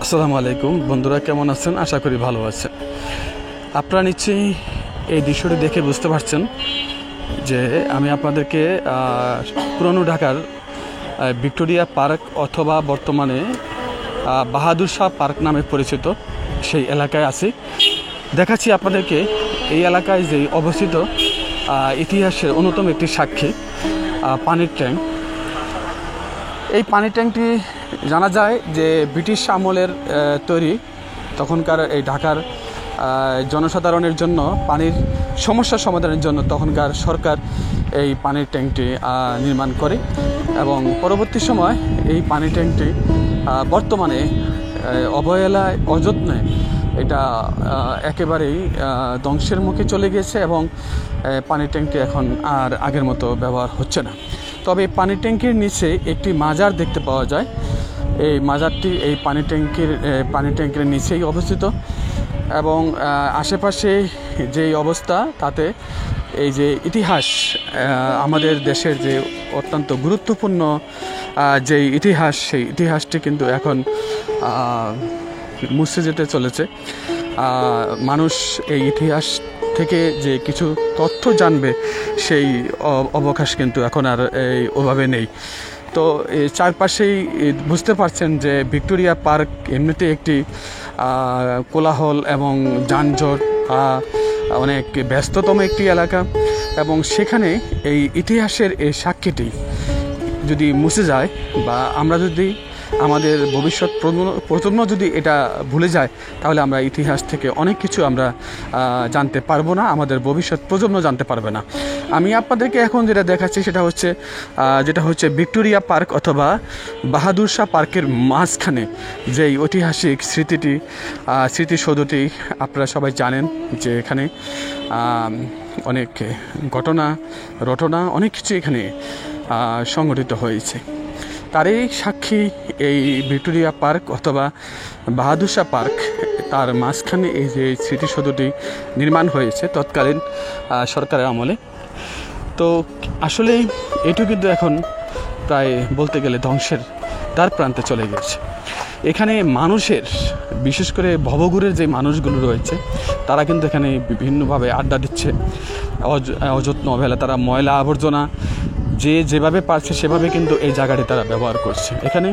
আসসালামু আলাইকুম বন্ধুরা, কেমন আছেন? আশা করি ভালো আছেন। আপনারা নিশ্চয়ই এই দৃশ্যটি দেখে বুঝতে পারছেন যে আমি আপনাদেরকে পুরানো ঢাকার ভিক্টোরিয়া পার্ক অথবা বর্তমানে বাহাদুর শাহ পার্ক নামে পরিচিত সেই এলাকায় আছি। দেখাচ্ছি আপনাদেরকে এই এলাকায় যে অবস্থিত ইতিহাসের অন্যতম একটি সাক্ষী পানির ট্যাঙ্ক। এই পানির ট্যাঙ্কটি জানা যায় যে ব্রিটিশ আমলের তৈরি। তখনকার এই ঢাকার জনসাধারণের জন্য পানির সমস্যা সমাধানের জন্য তখনকার সরকার এই পানির ট্যাঙ্কটি নির্মাণ করে এবং পরবর্তী সময় এই পানির ট্যাঙ্কটি বর্তমানে অবহেলায় অযত্নে এটা একেবারেই ধ্বংসের মুখে চলে গেছে এবং পানির ট্যাঙ্কটি এখন আর আগের মতো ব্যবহার হচ্ছে না। তবে পানির ট্যাঙ্কির নিচে একটি মাজার দেখতে পাওয়া যায়। এই মাজারটি এই পানির ট্যাঙ্কের নিচেই অবস্থিত এবং আশেপাশে যেই অবস্থা তাতে এই যে ইতিহাস, আমাদের দেশের যে অত্যন্ত গুরুত্বপূর্ণ যেই ইতিহাস, সেই ইতিহাসটি কিন্তু এখন মুছে যেতে চলেছে। মানুষ এই ইতিহাস থেকে যে কিছু তথ্য জানবে সেই অবকাশ কিন্তু এখন আর ওভাবে নেই। তো চারপাশেই বুঝতে পারছেন যে ভিক্টোরিয়া পার্ক এমনিতে একটি কোলাহল এবং যানজট, অনেক ব্যস্ততম একটি এলাকা এবং সেখানে এই ইতিহাসের এই সাক্ষীটি যদি মুছে যায় বা আমরা যদি আমাদের ভবিষ্যৎ প্রজন্ম যদি এটা ভুলে যায়, তাহলে আমরা ইতিহাস থেকে অনেক কিছু আমরা জানতে পারবো না, আমাদের ভবিষ্যৎ প্রজন্ম জানতে পারবে না। আমি আপনাদেরকে এখন যেটা দেখাচ্ছি যেটা হচ্ছে ভিক্টোরিয়া পার্ক অথবা বাহাদুর শাহ পার্কের মাঝখানে যেই ঐতিহাসিক স্মৃতিসৌধটি। আপনারা সবাই জানেন যে এখানে অনেক রটনা অনেক কিছু এখানে সংঘটিত হয়েছে। তারই সাক্ষী এই ভিক্টোরিয়া পার্ক অথবা বাহাদুর শাহ পার্ক। তার মাঝখানে এই যে স্মৃতিসৌধটি নির্মাণ হয়েছে তৎকালীন সরকারের আমলে। তো আসলেই এটু কিন্তু এখন প্রায় বলতে গেলে ধ্বংসের দ্বার প্রান্তে চলে গেছে। এখানে মানুষের, বিশেষ করে ভবঘুরের যে মানুষগুলো রয়েছে, তারা কিন্তু এখানে বিভিন্নভাবে আড্ডা দিচ্ছে, অযত্ন অবহেলা। তারা ময়লা আবর্জনা যেভাবে পারছে সেভাবে কিন্তু এই জায়গাটি তারা ব্যবহার করছে। এখানে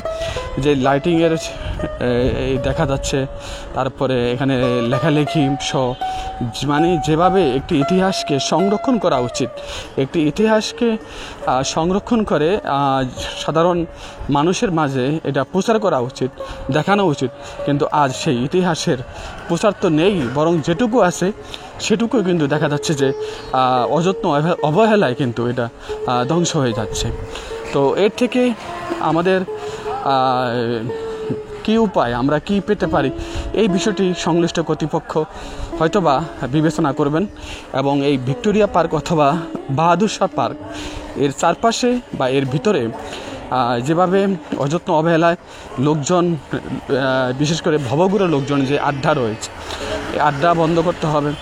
যে লাইটিংয়ের দেখা যাচ্ছে, তারপরে এখানে লেখালেখি মানে যেভাবে একটি ইতিহাসকে সংরক্ষণ করা উচিত, একটি ইতিহাসকে সংরক্ষণ করে সাধারণ মানুষের মাঝে এটা প্রচার করা উচিত, দেখানো উচিত। কিন্তু আজ সেই ইতিহাসের প্রচার তো নেই, বরং যেটুকু আছে সেটুকু কিন্তু দেখা যাচ্ছে যে অযত্ন অবহেলায় কিন্তু এটা ধ্বংস হয়ে যাচ্ছে। তো এর থেকে আমাদের কী উপায়, আমরা কি পেতে পারি, এই বিষয়টি সংশ্লিষ্ট কর্তৃপক্ষ হয়তোবা বিবেচনা করবেন এবং এই ভিক্টোরিয়া পার্ক অথবা বাহাদুর শাহ পার্ক এর চারপাশে বা এর ভিতরে যেভাবে অযত্ন অবহেলায় লোকজন, বিশেষ করে ভবঘুরের লোকজন যে আড্ডা রয়েছে, এই আড্ডা বন্ধ করতে হবে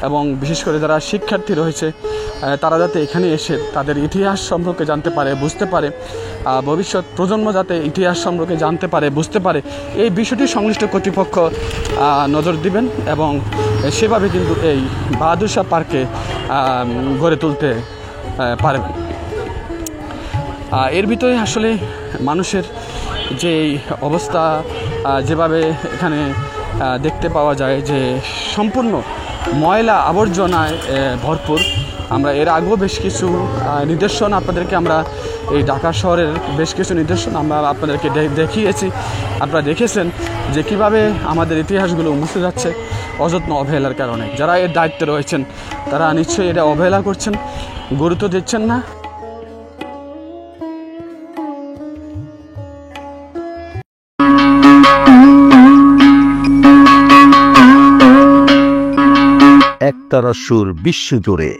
এবং বিশেষ করে যারা শিক্ষার্থী রয়েছে তারা যাতে এখানে এসে তাদের ইতিহাস সম্পর্কে জানতে পারে, বুঝতে পারে, ভবিষ্যৎ প্রজন্ম যাতে ইতিহাস সম্পর্কে জানতে পারে, বুঝতে পারে, এই বিষয়টি সংশ্লিষ্ট কর্তৃপক্ষ নজর দিবেন এবং সেভাবে কিন্তু এই বাহাদুর শাহ পার্কে গড়ে তুলতে পারবেন। এর ভিতরে আসলে মানুষের যে অবস্থা, যেভাবে এখানে দেখতে পাওয়া যায় যে সম্পূর্ণ ময়লা আবর্জনায় ভরপুর। আমরা এর আগেও বেশ কিছু নিদর্শন আপনাদেরকে, আমরা এই ঢাকা শহরের বেশ কিছু নিদর্শন আমরা আপনাদেরকে দেখিয়েছি। আপনারা দেখেছেন যে কিভাবে আমাদের ইতিহাসগুলো মুছে যাচ্ছে অযত্ন অবহেলার কারণে। যারা এর দায়িত্বে রয়েছেন তারা নিশ্চয়ই এটা অবহেলা করছেন, গুরুত্ব দিচ্ছেন না। একতারা সুর বিশ্বজুড়ে।